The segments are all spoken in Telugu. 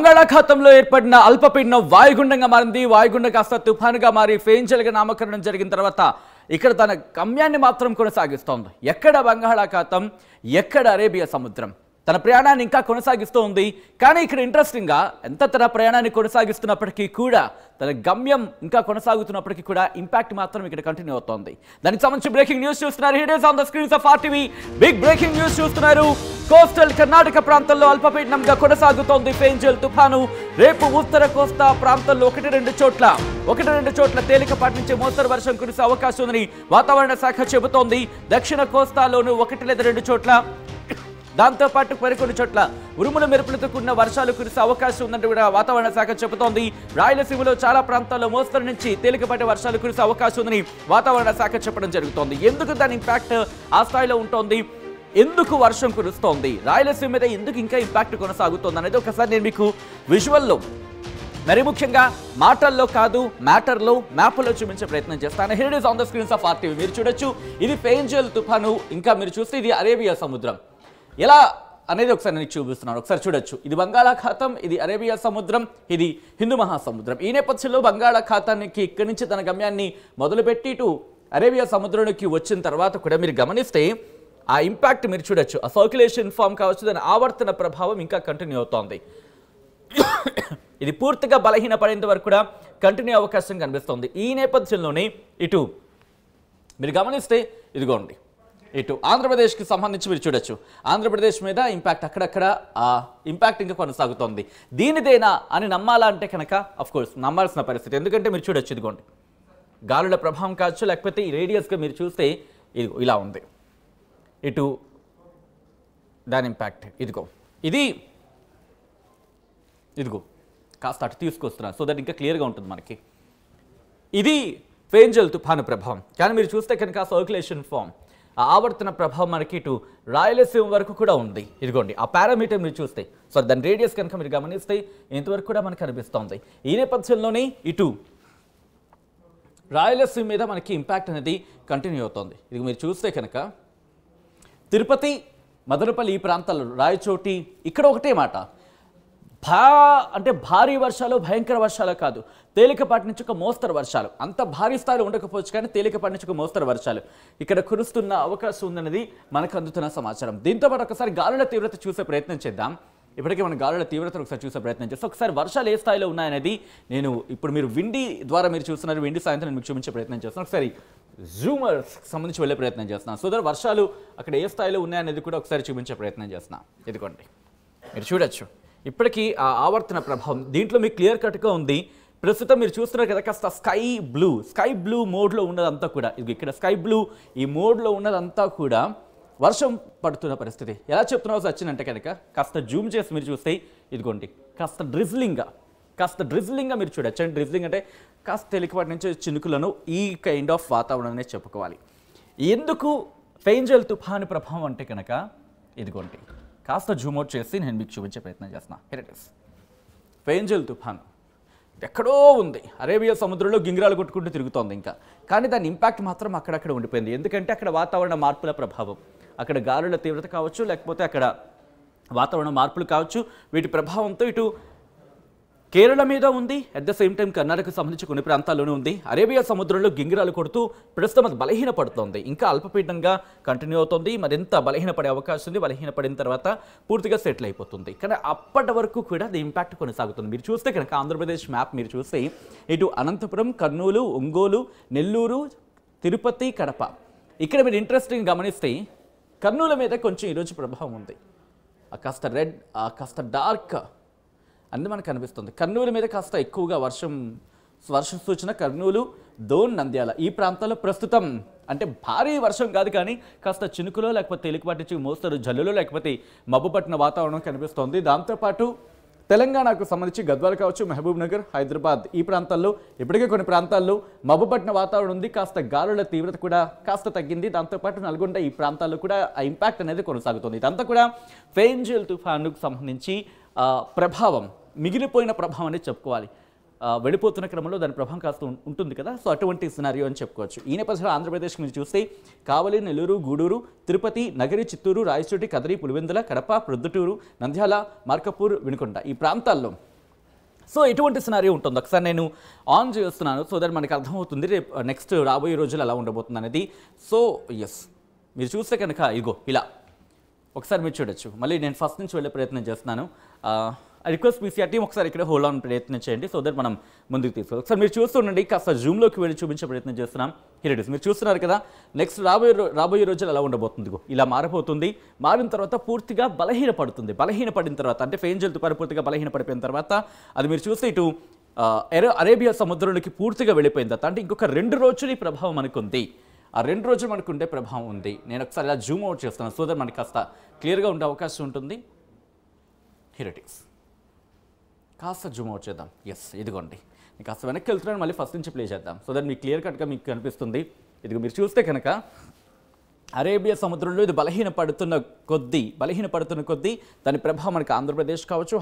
బంగాళాఖాతంలో ఏర్పడిన అల్పపీడనం వాయుగుండంగా మారింది. వాయుగుండం కాస్త తుఫానుగా మారి ఫేంజల్గా నామకరణం జరిగిన తర్వాత ఇక్కడ తన గమ్యాన్ని మాత్రం కొనసాగిస్తోంది. ఎక్కడ బంగాళాఖాతం, ఎక్కడ అరేబియా సముద్రం తన ప్రయాణాన్ని ఇంకా కొనసాగిస్తూ ఉంది. కానీ ఇక్కడ ఇంట్రెస్టింగ్గా ఎంత తన ప్రయాణాన్ని కొనసాగిస్తున్నప్పటికీ కూడా తన గమ్యం ఇంకా కొనసాగుతున్నప్పటికీ కూడా ఇంపాక్ట్ మాత్రం ఇక్కడ కంటిన్యూ అవుతోంది. దానికి సంబంధించి బ్రేకింగ్ న్యూస్ చూస్తున్నారు. It is on the screens of RTV. Big breaking news చూస్తున్నారు. కోస్టల్ కర్ణాటక ప్రాంతంలో అల్పపీడనంగా కొనసాగుతోంది ఫేంజల్ తుఫాను. రేపు ఉత్తర కోస్తా ప్రాంతంలో ఒకటి రెండు చోట్ల తేలికపాటి నుంచి మోస్తరు వర్షం కురిసే అవకాశం ఉందని వాతావరణ శాఖ చెబుతోంది. దక్షిణ కోస్తాలోనూ ఒకటి లేదా రెండు చోట్ల, దాంతో పాటు మరికొన్ని చోట్ల ఉరుముల మెరుపులతో కూడిన వర్షాలు కురిసే అవకాశం ఉందంటూ కూడా వాతావరణ శాఖ చెబుతోంది. రాయలసీమలో చాలా ప్రాంతాల్లో మోస్తరు నుంచి తేలికపాటి వర్షాలు కురిసే అవకాశం ఉందని వాతావరణ శాఖ చెప్పడం జరుగుతోంది. ఎందుకు దాని ఇంపాక్ట్ ఆ స్థాయిలో ఉంటోంది, ఎందుకు వర్షం కురుస్తోంది, రాయలసీమ మీద ఎందుకు ఇంకా ఇంపాక్ట్ కొనసాగుతోంది అనేది ఒకసారి నేను మీకు విజువల్లో, మరి ముఖ్యంగా మాటల్లో కాదు మ్యాటర్లో, మ్యాప్లో చూపించే ప్రయత్నం చేస్తాను. Hit is on the screens of RTV. మీరు చూడొచ్చు, ఇది ఫేంజల్ తుఫాను. ఇంకా మీరు చూస్తే ఇది అరేబియా సముద్రం. ఎలా అనేది ఒకసారి నేను చూపిస్తున్నాను. ఒకసారి చూడొచ్చు, ఇది బంగాళాఖాతం, ఇది అరేబియా సముద్రం, ఇది హిందూ మహాసముద్రం. ఈ నేపథ్యంలో బంగాళాఖాతానికి ఇక్కడి నుంచి తన గమ్యాన్ని మొదలుపెట్టి ఇటు అరేబియా సముద్రంలోకి వచ్చిన తర్వాత కూడా మీరు గమనిస్తే ఆ ఇంపాక్ట్ మీరు చూడొచ్చు. ఆ సర్క్యులేషన్ ఫామ్ కావచ్చు, దాని ఆవర్తన ప్రభావం ఇంకా కంటిన్యూ అవుతోంది. ఇది పూర్తిగా బలహీనపడేంత వరకు కూడా కంటిన్యూ అవకాశం కనిపిస్తోంది. ఈ నేపథ్యంలోనే ఇటు మీరు గమనిస్తే ఇదిగోండి, ఇటు ఆంధ్రప్రదేశ్కి సంబంధించి మీరు చూడొచ్చు, ఆంధ్రప్రదేశ్ మీద ఇంపాక్ట్ అక్కడక్కడ ఆ ఇంపాక్ట్ ఇంకా కొనసాగుతోంది. దీనిదేనా అని నమ్మాలా అంటే కనుక అఫ్కోర్స్ నమ్మాల్సిన పరిస్థితి. ఎందుకంటే మీరు చూడొచ్చు, ఇదిగోండి గాలుల ప్రభావం కావచ్చు, లేకపోతే ఈ రేడియస్గా మీరు చూస్తే ఇదిగో ఇలా ఉంది. ఇటు దాని ఇంపాక్ట్ ఇదిగో ఇదిగో కాస్త అటు తీసుకొస్తున్నాను సో దట్ ఇంకా క్లియర్గా ఉంటుంది మనకి. ఇది ఫేంజల్ తుఫాను ప్రభావం. కానీ మీరు చూస్తే కనుక సర్క్యులేషన్ ఫామ్, ఆ ఆవర్తన ప్రభావం మనకి ఇటు రాయలసీమ వరకు కూడా ఉంది. ఇదిగోండి ఆ పారామీటర్ మీరు చూస్తే, సో దాని రేడియస్ కనుక మీరు గమనిస్తే ఇంతవరకు కూడా మనకు కనిపిస్తోంది. ఈ నేపథ్యంలోనే ఇటు రాయలసీమ మీద మనకి ఇంపాక్ట్ అనేది కంటిన్యూ అవుతుంది. ఇది మీరు చూస్తే కనుక తిరుపతి, మదనపల్లి ఈ ప్రాంతాల్లో, రాయచోటి, ఇక్కడ ఒకటే మాట, అంటే భారీ వర్షాలు, భయంకర వర్షాలు కాదు, తేలికపాటి నుంచి ఒక మోస్తరు వర్షాలు. అంత భారీ స్థాయిలో ఉండకపోవచ్చు కానీ తేలికపాటి నుంచి ఒక మోస్తరు వర్షాలు ఇక్కడ కురుస్తున్న అవకాశం ఉందన్నది మనకు అందుతున్న సమాచారం. దీంతో పాటు ఒకసారి గాలుల తీవ్రత చూసే ప్రయత్నం చేద్దాం. ఇప్పటికే మనం గాలుల తీవ్రతను ఒకసారి చూసే ప్రయత్నం చేస్తాం. ఒకసారి వర్షాలు ఏ స్థాయిలో ఉన్నాయనేది నేను ఇప్పుడు మీరు విండి ద్వారా మీరు చూస్తున్నారు, విండి సాయంత్రం నేను మీకు చూపించే ప్రయత్నం చేస్తాను. ఒకసారి జూమర్స్ సంబంధించి వెళ్ళే ప్రయత్నం చేస్తున్నాను. సో వర్షాలు అక్కడ ఏ స్థాయిలో ఉన్నాయనేది కూడా ఒకసారి చూపించే ప్రయత్నం చేస్తున్నాను. ఇదిగోండి మీరు చూడొచ్చు, ఇప్పటికీ ఆ ఆవర్తన ప్రభావం దీంట్లో మీకు క్లియర్ కట్గా ఉంది. ప్రస్తుతం మీరు చూస్తున్నారు కదా, కాస్త స్కై బ్లూ మోడ్లో ఉన్నదంతా కూడా, ఇది ఇక్కడ స్కై బ్లూ ఈ మోడ్లో ఉన్నదంతా కూడా వర్షం పడుతున్న పరిస్థితి. ఎలా చెప్తున్నావు సచిన్ అంటే కనుక కాస్త జూమ్ చేసి మీరు చూస్తే ఇదిగోండి కాస్త డ్రిజ్లింగ్గా మీరు చూడొచ్చు. అండ్ డ్రిజ్లింగ్ అంటే కాస్త తేలికపాటి నుంచి చినుకులను, ఈ కైండ్ ఆఫ్ వాతావరణాన్ని చెప్పుకోవాలి. ఎందుకు ఫేంజల్ తుఫాను ప్రభావం అంటే కనుక ఇదిగోండి కాస్త జూమ్ అవుట్ చేసి నేను మీకు చూపించే ప్రయత్నం చేస్తున్నా. Here it is. ఫేంజల్ తుఫాను ఎక్కడో ఉంది, అరేబియా సముద్రంలో గింగిరాలు కొట్టుకుంటూ తిరుగుతోంది ఇంకా. కానీ దాని ఇంపాక్ట్ మాత్రం అక్కడక్కడ ఉండిపోయింది. ఎందుకంటే అక్కడ వాతావరణ మార్పుల ప్రభావం, అక్కడ గాలుల తీవ్రత కావచ్చు, లేకపోతే అక్కడ వాతావరణ మార్పులు కావచ్చు, వీటి ప్రభావంతో ఇటు కేరళ మీద ఉంది, అట్ ద సేమ్ టైం కర్ణాటకకు సంబంధించి కొన్ని ప్రాంతాల్లోనే ఉంది. అరేబియా సముద్రంలో గింగిరాలు కొడుతూ ప్రస్తుతం అది బలహీనపడుతోంది, ఇంకా అల్పపీడనంగా కంటిన్యూ అవుతుంది. మరింత బలహీనపడే అవకాశం ఉంది. బలహీనపడిన తర్వాత పూర్తిగా సెటిల్ అయిపోతుంది. కానీ అప్పటి వరకు కూడా అది ఇంపాక్ట్ కొనసాగుతుంది. మీరు చూస్తే కనుక ఆంధ్రప్రదేశ్ మ్యాప్ మీరు చూస్తే ఇటు అనంతపురం, కర్నూలు, ఒంగోలు, నెల్లూరు, తిరుపతి, కడప, ఇక్కడ మీరు ఇంట్రెస్టింగ్ గమనిస్తే కర్నూలు మీద కొంచెం ఈరోజు ప్రభావం ఉంది. కాస్త రెడ్, కాస్త డార్క్ అన్నీ మనకు కనిపిస్తుంది. కర్నూలు మీద కాస్త ఎక్కువగా వర్షం సూచన. కర్నూలు, దోన్, నంద్యాల ఈ ప్రాంతాల్లో ప్రస్తుతం అంటే భారీ వర్షం కాదు కానీ కాస్త చినుకులో, లేకపోతే తేలికపాటి మోస్తరు జల్లులో, లేకపోతే మబ్బు పట్టిన వాతావరణం కనిపిస్తోంది. దాంతోపాటు తెలంగాణకు సంబంధించి గద్వాల కావచ్చు, మహబూబ్ నగర్, హైదరాబాద్ ఈ ప్రాంతాల్లో ఇప్పటికే కొన్ని ప్రాంతాల్లో మబ్బు పట్టిన వాతావరణం ఉంది. కాస్త గాలుల తీవ్రత కూడా కాస్త తగ్గింది. దాంతోపాటు నల్గొండ ఈ ప్రాంతాల్లో కూడా ఆ ఇంపాక్ట్ అనేది కొనసాగుతుంది. ఇదంతా కూడా ఫేంజల్ తుఫానుకు సంబంధించి ప్రభావం, మిగిలిపోయిన ప్రభావం అనేది చెప్పుకోవాలి. వెళ్ళిపోతున్న క్రమంలో దాని ప్రభావం కాస్త ఉంటుంది కదా, సో అటువంటి సినారియో అని చెప్పుకోవచ్చు. ఈ నేపథ్యంలో ఆంధ్రప్రదేశ్ మీరు చూస్తే కావలి, నెల్లూరు, గూడూరు, తిరుపతి, నగరి, చిత్తూరు, రాయచోటి, కదిరి, పులివెందుల, కడప, ప్రొద్దుటూరు, నంద్యాల, మార్కపూర్, వినుకొండ ఈ ప్రాంతాల్లో సో ఎటువంటి సినారియో ఉంటుంది ఒకసారి నేను ఆన్ చేస్తున్నాను సో దట్ మనకి అర్థమవుతుంది రేపు నెక్స్ట్ రాబోయే రోజులు ఎలా ఉండబోతుంది అనేది. సో ఎస్ మీరు చూస్తే కనుక ఇగో ఇలా ఒకసారి మీరు చూడొచ్చు. మళ్ళీ నేను ఫస్ట్ నుంచి వెళ్ళే ప్రయత్నం చేస్తున్నాను. రిక్వెస్ట్ పీసీఆర్ టీమ్ ఒకసారి ఇక్కడ హోల్డ్ ఆన్ ప్రయత్నం చేయండి సో దట్ మనం ముందుకు తీసుకోవాలి. ఒకసారి మీరు చూస్తుండండి, కాస్త జూమ్లోకి వెళ్ళి చూపించే ప్రయత్నం చేస్తున్నాం. Here it is. మీరు చూస్తున్నారు కదా నెక్స్ట్ రాబోయే రోజులు ఎలా ఉండబోతుంది. ఇలా మారిపోతుంది. మారిన తర్వాత పూర్తిగా బలహీనపడిన తర్వాత అంటే ఫేంజల్ తుఫాను పూర్తిగా బలహీనపడిపోయిన తర్వాత అది మీరు చూస్తే ఇటు అరేబియా సముద్రంలోకి పూర్తిగా వెళ్ళిపోయిన తర్వాత అంటే ఇంకొక 2 రోజులు ఈ ప్రభావం మనకు ఉంది. ఆ 2 రోజులు మనకు ఉండే ప్రభావం ఉంది. నేను ఒకసారి ఇలా జూమ్ అవుట్ చేస్తాను సో దట్ మనకి కాస్త క్లియర్గా ఉండే అవకాశం ఉంటుంది. Here it is. కాస్త జూమ్ అవుట్ చేద్దాం. ఎస్ ఇదిగోండి, నేను కాస్త వెనక్కి వెళ్తున్నాను, మళ్ళీ ఫస్ట్ నుంచి ప్లే చేద్దాం సో దట్ మీకు క్లియర్ కట్గా మీకు కనిపిస్తుంది. ఇదిగో మీరు చూస్తే కనుక అరేబియా సముద్రంలో ఇది బలహీనపడుతున్న కొద్దీ దాని ప్రభావం మనకి ఆంధ్రప్రదేశ్ కావచ్చు,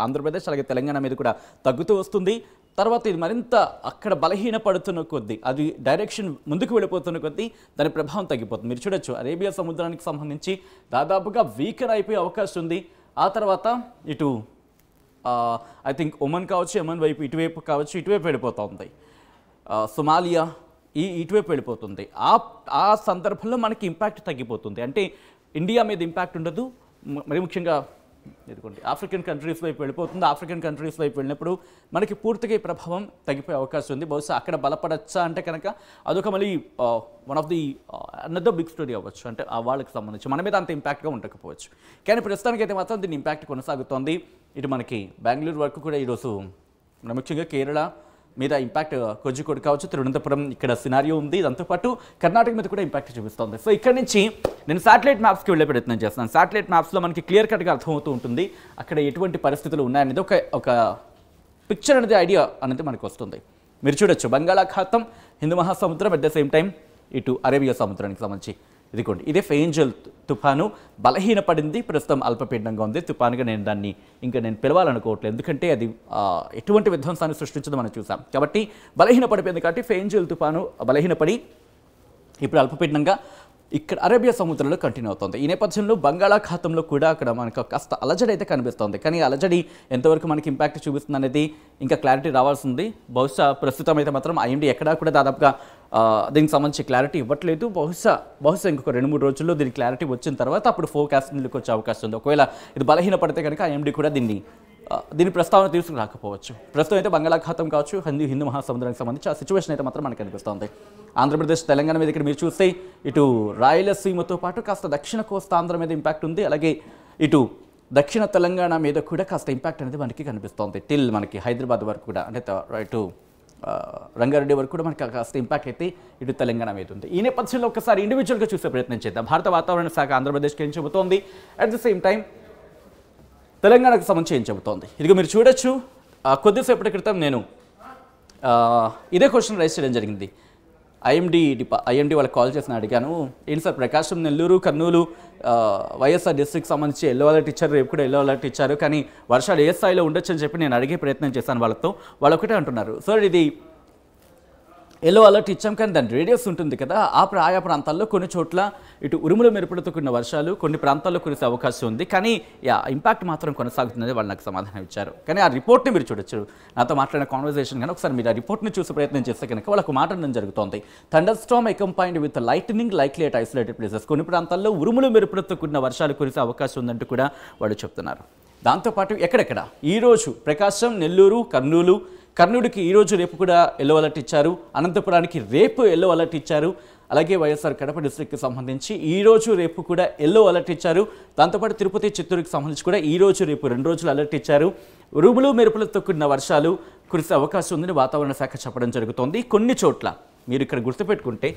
ఆంధ్రప్రదేశ్ అలాగే తెలంగాణ మీద కూడా తగ్గుతూ వస్తుంది. తర్వాత ఇది మరింత అక్కడ బలహీనపడుతున్న కొద్దీ అది డైరెక్షన్ ముందుకు వెళ్ళిపోతున్న కొద్దీ దాని ప్రభావం తగ్గిపోతుంది. మీరు చూడొచ్చు అరేబియా సముద్రానికి సంబంధించి దాదాపుగా వీకెన్ అయిపోయే అవకాశం ఉంది. ఆ తర్వాత ఇటు ఐ థింక్ ఒమన్ కావచ్చు, యమన్ వైపు ఇటువైపు కావచ్చు, ఇటువైపు వెళ్ళిపోతూ ఉంది. సొమాలియా ఇటువైపు వెళ్ళిపోతుంది. ఆ సందర్భంలో మనకి ఇంపాక్ట్ తగ్గిపోతుంది. అంటే ఇండియా మీద ఇంపాక్ట్ ఉండదు. మరి ముఖ్యంగా ఎదుగుండి ఆఫ్రికన్ కంట్రీస్ వైపు వెళ్ళిపోతుంది. ఆఫ్రికన్ కంట్రీస్ వైపు వెళ్ళినప్పుడు మనకి పూర్తిగా ఈ ప్రభావం తగ్గిపోయే అవకాశం ఉంది. బహుశా అక్కడ బలపడచ్చా అంటే కనుక అదొక మళ్ళీ one of the another big story అవ్వచ్చు. అంటే ఆ వాళ్ళకి సంబంధించి మన మీద అంత ఇంపాక్ట్గా ఉండకపోవచ్చు. కానీ ప్రస్తుతానికైతే మాత్రం దీని ఇంపాక్ట్ కొనసాగుతోంది. ఇటు మనకి బెంగళూరు వరకు కూడా ఈరోజు ముఖ్యంగా కేరళ మీద ఇంపాక్ట్ కోజికోడ్ కావచ్చు, తిరువనంతపురం ఇక్కడ సినారియో ఉంది. దాంతోపాటు కర్ణాటక మీద కూడా ఇంపాక్ట్ చూపిస్తుంది. సో ఇక్కడ నుంచి నేను శాటిలైట్ మ్యాప్స్కి వెళ్ళే ప్రయత్నం చేస్తున్నాను. శాటిలైట్ మ్యాప్స్లో మనకి క్లియర్ కట్గా అర్థమవుతూ ఉంటుంది అక్కడ ఎటువంటి పరిస్థితులు ఉన్నాయనేది ఒక పిక్చర్ అనేది ఐడియా అనేది మనకు వస్తుంది. మీరు చూడొచ్చు బంగాళాఖాతం, హిందూ మహాసముద్రం, అట్ ద సేమ్ టైం ఇటు అరేబియా సముద్రానికి సంబంధించి ఇదిగోండి ఇదే ఫేంజల్ తుఫాను బలహీనపడింది. ప్రస్తుతం అల్పపీడనంగా ఉంది. తుఫానుగా నేను పిలవాలనుకోవట్లేదు, ఎందుకంటే అది ఎటువంటి విధ్వంసాన్ని సృష్టించదో మనం చూసాం. కాబట్టి బలహీనపడిపోయింది. కాబట్టి ఫేంజల్ తుఫాను బలహీనపడి ఇప్పుడు అల్పపీడనంగా ఇక్కడ అరేబియా సముద్రంలో కంటిన్యూ అవుతుంది. ఈ నేపథ్యంలో బంగాళాఖాతంలో కూడా అక్కడ మనకు కాస్త అలజడి అయితే కనిపిస్తుంది. కానీ అలజడి ఎంతవరకు మనకి ఇంపాక్ట్ చూపిస్తుంది అనేది ఇంకా క్లారిటీ రావాల్సింది. బహుశా ప్రస్తుతం అయితే మాత్రం ఐఎండీ ఎక్కడా కూడా దాదాపుగా దీనికి సంబంధించి క్లారిటీ ఇవ్వట్లేదు. బహుశా ఇంకొక 2-3 రోజుల్లో దీనికి క్లారిటీ వచ్చిన తర్వాత అప్పుడు ఫోర్కాస్టింగ్కి వచ్చే అవకాశం ఉంది. ఒకవేళ ఇది బలహీనపడితే కనుక ఐఎండీ కూడా దీని ప్రస్తావన తీసుకురాకపోవచ్చు. ప్రస్తుతం అయితే బంగాళాఖాతం కావచ్చు, హిందూ మహాసముద్రానికి సంబంధించి ఆ సిచ్యువేషన్ అయితే మాత్రం మనకు కనిపిస్తుంది. ఆంధ్రప్రదేశ్, తెలంగాణ మీద ఇక్కడ మీరు చూస్తే ఇటు రాయలసీమతో పాటు కాస్త దక్షిణ కోస్తాంధ్ర మీద ఇంపాక్ట్ ఉంది. అలాగే ఇటు దక్షిణ తెలంగాణ మీద కూడా కాస్త ఇంపాక్ట్ అనేది మనకి కనిపిస్తుంది. టిల్ మనకి హైదరాబాద్ వరకు కూడా అంటే ఇటు రంగారెడ్డి వరకు కూడా మనకి కాస్త ఇంపాక్ట్ అయితే ఇటు తెలంగాణ మీద ఉంది. ఈ నేపథ్యంలో ఒకసారి ఇండివిజువల్గా చూసే ప్రయత్నం చేద్దాం. భారత వాతావరణ శాఖ ఆంధ్రప్రదేశ్కి ఏం చెబుతోంది, అట్ ద సేమ్ టైం తెలంగాణకు సంబంధించి ఏం చెబుతోంది. ఇదిగో మీరు చూడొచ్చు కొద్దిసేపటి క్రితం నేను ఇదే క్వశ్చన్ రైజ్ చేయడం జరిగింది. ఐఎండీ వాళ్ళకి కాల్ చేసిన అడిగాను, ఏంటి సార్ ప్రకాశం, నెల్లూరు, కర్నూలు, వైఎస్ఆర్ డిస్ట్రిక్ట్ సంబంధించి ఎల్లో అలర్ట్ ఇచ్చారు, రేపు కూడా ఎల్లో అలర్ట్ ఇచ్చారు, కానీ వర్షాలు ఏ స్థాయిలో ఉండొచ్చు అని చెప్పి నేను అడిగే ప్రయత్నం చేశాను వాళ్ళతో. వాళ్ళు ఒకటే అంటున్నారు, సార్ ఇది ఎల్లో అలర్ట్ ఇచ్చాం కానీ దాని రేడియస్ ఉంటుంది కదా, ఆయా ప్రాంతాల్లో కొన్ని చోట్ల ఇటు ఉరుములు మెరుపులతో కూడిన వర్షాలు కొన్ని ప్రాంతాల్లో కురిసే అవకాశం ఉంది, కానీ ఇంపాక్ట్ మాత్రం కొనసాగుతుందని వాళ్ళు నాకు సమాధానం ఇచ్చారు. కానీ ఆ రిపోర్ట్ని మీరు చూడొచ్చు, నాతో మాట్లాడిన కాన్వర్సేషన్ కానీ ఒకసారి మీరు ఆ రిపోర్ట్ని చూసే ప్రయత్నం చేస్తే కనుక వాళ్ళకు మాట్లాడడం జరుగుతోంది. Thunder Storm accompanied with lightening likely at isolated places, కొన్ని ప్రాంతాల్లో ఉరుములు మెరుపులతో కూడిన వర్షాలు కురిసే అవకాశం ఉందంటూ కూడా వాళ్ళు చెప్తున్నారు. దాంతోపాటు ఎక్కడెక్కడ ఈరోజు ప్రకాశం, నెల్లూరు, కర్నూలుకి ఈరోజు రేపు కూడా ఎల్లో అలర్ట్ ఇచ్చారు, అనంతపురానికి రేపు ఎల్లో అలర్ట్ ఇచ్చారు, అలాగే వైఎస్ఆర్ కడప డిస్ట్రిక్ట్కి సంబంధించి ఈరోజు రేపు కూడా ఎల్లో అలర్ట్ ఇచ్చారు. దాంతోపాటు తిరుపతి, చిత్తూరుకి సంబంధించి కూడా ఈరోజు రేపు 2 రోజులు అలర్ట్ ఇచ్చారు. ఉరుములు మెరుపులతో కూడిన వర్షాలు కురిసే అవకాశం ఉందని వాతావరణ శాఖ చెప్పడం జరుగుతోంది. కొన్ని చోట్ల మీరు ఇక్కడ గుర్తుపెట్టుకుంటే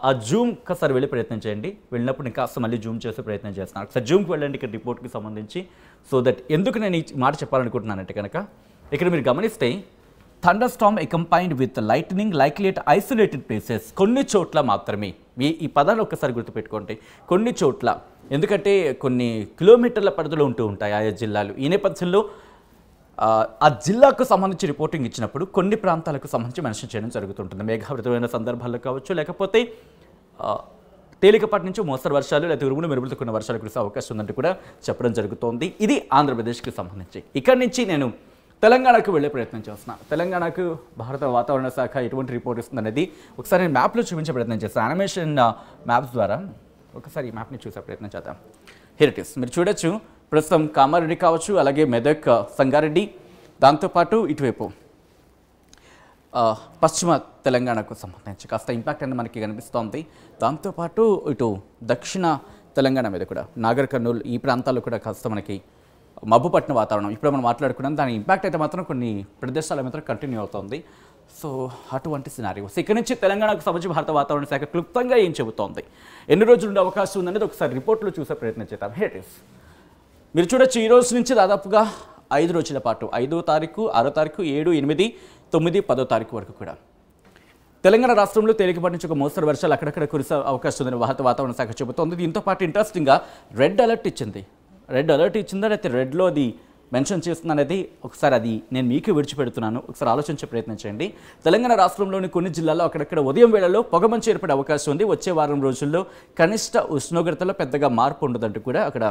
ఆ జూమ్ ఒకసారి వెళ్ళే ప్రయత్నం చేయండి, వెళ్ళినప్పుడు నేను కాస్త మళ్ళీ జూమ్ చేసే ప్రయత్నం చేస్తున్నాను. ఒకసారి జూమ్కి వెళ్ళండి ఇక్కడ రిపోర్ట్కి సంబంధించి. సో దట్ ఎందుకు నేను ఈ మాట చెప్పాలనుకుంటున్నానంటే కనుక ఇక్కడ మీరు గమనిస్తే thunder Storm accompanied with lightening likely at isolated places, కొన్ని చోట్ల మాత్రమే. ఈ పదాలు ఒక్కసారి గుర్తుపెట్టుకోండి, కొన్ని చోట్ల, ఎందుకంటే కొన్ని కిలోమీటర్ల పరిధిలో ఉంటూ ఉంటాయి ఆయా జిల్లాలు. ఈ నేపథ్యంలో ఆ జిల్లాకు సంబంధించి రిపోర్టింగ్ ఇచ్చినప్పుడు కొన్ని ప్రాంతాలకు సంబంధించి మెన్షన్ చేయడం జరుగుతుంటుంది. మేఘావృతమైన సందర్భాల్లో కావచ్చు, లేకపోతే తేలికపాటి నుంచి మోస్తరు వర్షాలు లేదా ఉరుములు మెరుపులతో కూడిన వర్షాలు కురిసే అవకాశం ఉందంటూ కూడా చెప్పడం జరుగుతోంది. ఇది ఆంధ్రప్రదేశ్కి సంబంధించి. ఇక్కడి నుంచి నేను తెలంగాణకు వెళ్ళే ప్రయత్నం చేస్తున్నాను. తెలంగాణకు భారత వాతావరణ శాఖ ఎటువంటి రిపోర్ట్ ఇస్తుంది అనేది ఒకసారి నేను మ్యాప్లో చూపించే ప్రయత్నం చేస్తాను. యానిమేషన్ మ్యాప్స్ ద్వారా ఒకసారి ఈ మ్యాప్ని చూసే ప్రయత్నం చేద్దాం. Here it is. మీరు చూడొచ్చు ప్రస్తుతం కామారెడ్డి కావచ్చు, అలాగే మెదక్, సంగారెడ్డి, దాంతోపాటు ఇటువైపు పశ్చిమ తెలంగాణకు సంబంధించి కాస్త ఇంపాక్ట్ అనేది మనకి కనిపిస్తోంది. దాంతోపాటు ఇటు దక్షిణ తెలంగాణ మీద కూడా నాగర్ కర్నూలు ఈ ప్రాంతాల్లో కూడా కాస్త మనకి మబ్బు పట్టిన వాతావరణం ఇప్పుడు మనం మాట్లాడుకున్నాం. దాని ఇంపాక్ట్ అయితే మాత్రం కొన్ని ప్రదేశాల మాత్రం కంటిన్యూ అవుతుంది. సో అటువంటి సినారియోస్ ఇక్కడ నుంచి తెలంగాణకు సంబంధించి భారత వాతావరణ శాఖ క్లుప్తంగా ఏం చెబుతోంది, ఎన్ని రోజులు ఉండే అవకాశం ఉందనేది ఒకసారి రిపోర్ట్లో చూసే ప్రయత్నం చేద్దాం. Here it is. మీరు చూడొచ్చు ఈ రోజు నుంచి దాదాపుగా 5 రోజుల పాటు 5వ తారీఖు, 6వ తారీఖు, 7, 8, 9, 10వ తారీఖు వరకు కూడా తెలంగాణ రాష్ట్రంలో తేలికపాటి నుంచి ఒక మోస్తరు వర్షాలు అక్కడక్కడ కురిసే అవకాశం ఉందని భారత వాతావరణ శాఖ చెబుతోంది. దీంతో పాటు ఇంట్రెస్టింగ్గా రెడ్ అలర్ట్ ఇచ్చిందా, లేకపోతే రెడ్లో అది మెన్షన్ చేస్తుంది అనేది ఒకసారి అది నేను మీకు విడిచిపెడుతున్నాను. ఒకసారి ఆలోచించే ప్రయత్నం చేయండి. తెలంగాణ రాష్ట్రంలోని కొన్ని జిల్లాల్లో అక్కడక్కడ ఉదయం వేళల్లో పొగమంచు ఏర్పడే అవకాశం ఉంది. వచ్చే వారం రోజుల్లో కనిష్ట ఉష్ణోగ్రతలో పెద్దగా మార్పు ఉండదంటూ కూడా అక్కడ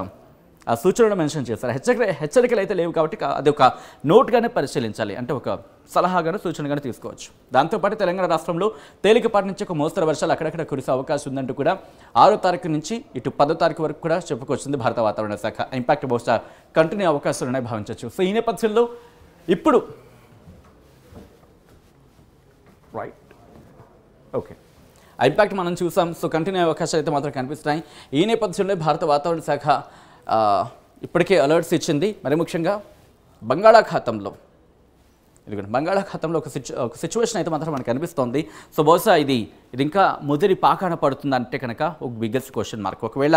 ఆ సూచనలు మెన్షన్ చేస్తారు. హెచ్చరికలు అయితే లేవు కాబట్టి అది ఒక నోట్గానే పరిశీలించాలి, అంటే ఒక సలహాగాను సూచనగానే తీసుకోవచ్చు. దాంతోపాటు తెలంగాణ రాష్ట్రంలో తేలికపాటి నుంచి ఒక మోస్తరు వర్షాలు అక్కడక్కడ కురిసే అవకాశం ఉందంటూ కూడా 6వ తారీఖు నుంచి ఇటు 10వ తారీఖు వరకు కూడా చెప్పుకొచ్చింది భారత వాతావరణ శాఖ. ఇంపాక్ట్ బహుశా కంటిన్యూ అవకాశాలు ఉన్నాయి భావించవచ్చు. సో ఈ నేపథ్యంలో ఇప్పుడు ఓకే ఇంపాక్ట్ మనం చూసాం. సో కంటిన్యూ అవకాశాలు అయితే మాత్రం కనిపిస్తున్నాయి. ఈ నేపథ్యంలో భారత వాతావరణ శాఖ ఇప్పటికే అలర్ట్స్ ఇచ్చింది. మరి ముఖ్యంగా బంగాళాఖాతంలో ఒక సిచ్యువేషన్ అయితే మాత్రం మనకు కనిపిస్తోంది. సో బహుశా ఇది ఇంకా ముదిరి పాకాన పడుతుందంటే కనుక ఒక బిగ్గెస్ట్ క్వశ్చన్ మార్క్. ఒకవేళ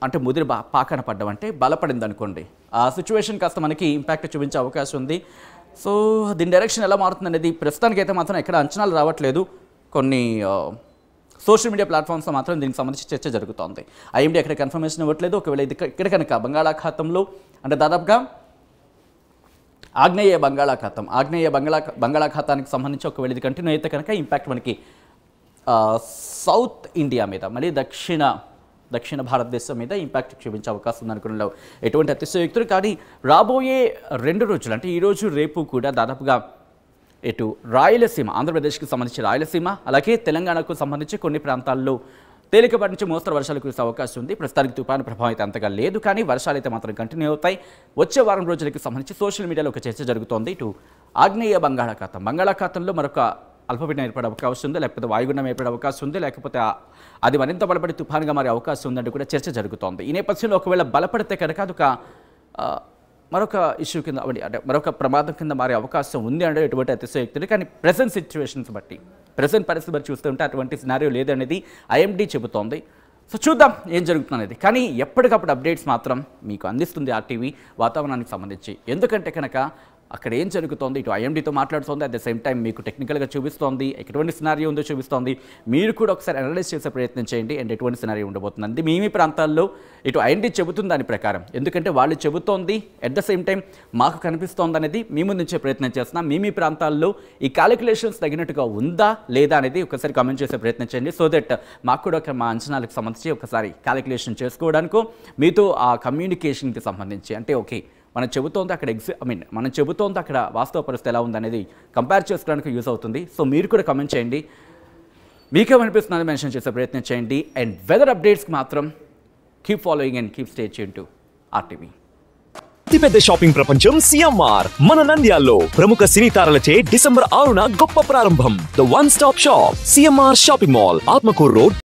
అంటే ముదిరి పాకాన పడ్డం అంటే బలపడింది అనుకోండి, ఆ సిచ్యువేషన్ కాస్త మనకి ఇంపాక్ట్ చూపించే అవకాశం ఉంది. సో దీని డైరెక్షన్ ఎలా మారుతుంది అనేది ప్రస్తుతానికి అయితే మాత్రం ఎక్కడ అంచనాలు రావట్లేదు. కొన్ని సోషల్ మీడియా ప్లాట్ఫామ్స్లో మాత్రం దీనికి సంబంధించి చర్చ జరుగుతోంది. ఐఎండీ ఎక్కడ కన్ఫర్మేషన్ ఇవ్వట్లేదు. ఒకవేళ ఇది ఇక్కడ కనుక బంగాళాఖాతంలో అంటే దాదాపుగా ఆగ్నేయ బంగాళాఖాతానికి సంబంధించి ఒకవేళ ఇది కంటిన్యూ అయితే కనుక ఇంపాక్ట్ మనకి సౌత్ ఇండియా మీద మళ్ళీ దక్షిణ భారతదేశం మీద ఇంపాక్ట్ చూపించే అవకాశం ఉందనుకున్న ఎటువంటి అతిశయోక్తులు. కానీ రాబోయే 2 రోజులు అంటే ఈరోజు రేపు కూడా దాదాపుగా ఇటు రాయలసీమ, ఆంధ్రప్రదేశ్కి సంబంధించి రాయలసీమ, అలాగే తెలంగాణకు సంబంధించి కొన్ని ప్రాంతాల్లో తేలికపాటి నుంచి మోస్తరు వర్షాలు కురిసే అవకాశం ఉంది. ప్రస్తుతానికి తుఫాను ప్రభావం అయితే అంతగా లేదు, కానీ వర్షాలు అయితే మాత్రం కంటిన్యూ అవుతాయి. వచ్చే వారం రోజులకి సంబంధించి సోషల్ మీడియాలో ఒక చర్చ జరుగుతోంది. ఇటు ఆగ్నేయ బంగాళాఖాతంలో మరొక అల్పపీడనం ఏర్పడే అవకాశం ఉంది, లేకపోతే వాయుగుండం ఏర్పడే అవకాశం ఉంది, లేకపోతే అది మరింత బలపడి తుఫానుగా మారే అవకాశం ఉందంటూ కూడా చర్చ జరుగుతోంది. ఈ నేపథ్యంలో ఒకవేళ బలపడితే కనుక అదొక మరొక ఇష్యూ కింద అంటే మరొక ప్రమాదం కింద మారే అవకాశం ఉంది అంటే ఎటువంటి అతిశయోక్తులు. కానీ ప్రెజెంట్ సిచ్యువేషన్స్ బట్టి, ప్రెజెంట్ పరిస్థితి బట్టి చూస్తుంటే అటువంటి సినారియో లేదనేది ఐఎండీ చెబుతోంది. సో చూద్దాం ఏం జరుగుతుంది అనేది. కానీ ఎప్పటికప్పుడు అప్డేట్స్ మాత్రం మీకు అందిస్తుంది ఆర్టీవీ వాతావరణానికి సంబంధించి. ఎందుకంటే కనుక అక్కడ ఏం జరుగుతోంది, ఇటు ఐఎండీతో మాట్లాడుతోంది, అట్ ద సేమ్ టైం మీకు టెక్నికల్గా చూపిస్తోంది, ఎటువంటి సినారియో ఉందో చూపిస్తోంది. మీరు కూడా ఒకసారి అనలైజ్ చేసే ప్రయత్నం చేయండి అండ్ ఎటువంటి సినారియో ఉండబోతుంది. మీ ప్రాంతాల్లో ఇటు ఐఎండీ చెబుతుంది దాని ప్రకారం, ఎందుకంటే వాళ్ళు చెబుతోంది అట్ ద సేమ్ టైం మాకు కనిపిస్తోంది అనేది మీ ముందుంచే ప్రయత్నం చేస్తున్నాం. మీ ప్రాంతాల్లో ఈ క్యాలిక్యులేషన్స్ తగినట్టుగా ఉందా లేదా అనేది ఒకసారి కామెంట్ చేసే ప్రయత్నం చేయండి. సో దట్ మాకు కూడా మా అంచనాలకు సంబంధించి ఒకసారి క్యాలిక్యులేషన్ చేసుకోవడానికో మీతో ఆ కమ్యూనికేషన్కి సంబంధించి అంటే ఓకే మనం చెబుతోంది అక్కడ వాస్తవ పరిస్థితి ఎలా ఉందనేది కంపేర్ చేసుకోవడానికి యూజ్ అవుతుంది. సో మీరు కూడా కామెంట్ చేయండి, మీకేమనిపిస్తున్నది మెన్షన్ చేసే ప్రయత్నం చేయండి. అండ్ వెదర్ అప్డేట్స్కి మాత్రం keep following and keep stay tune to RTV. అతిపెద్ద షాపింగ్ ప్రపంచం సిఎంఆర్ మన నంద్యాలలో ప్రముఖ సినీ తారలచే డిసెంబర్ 6న గొప్ప ప్రారంభం. The one stop shop CMR shopping mall, Atmakur road.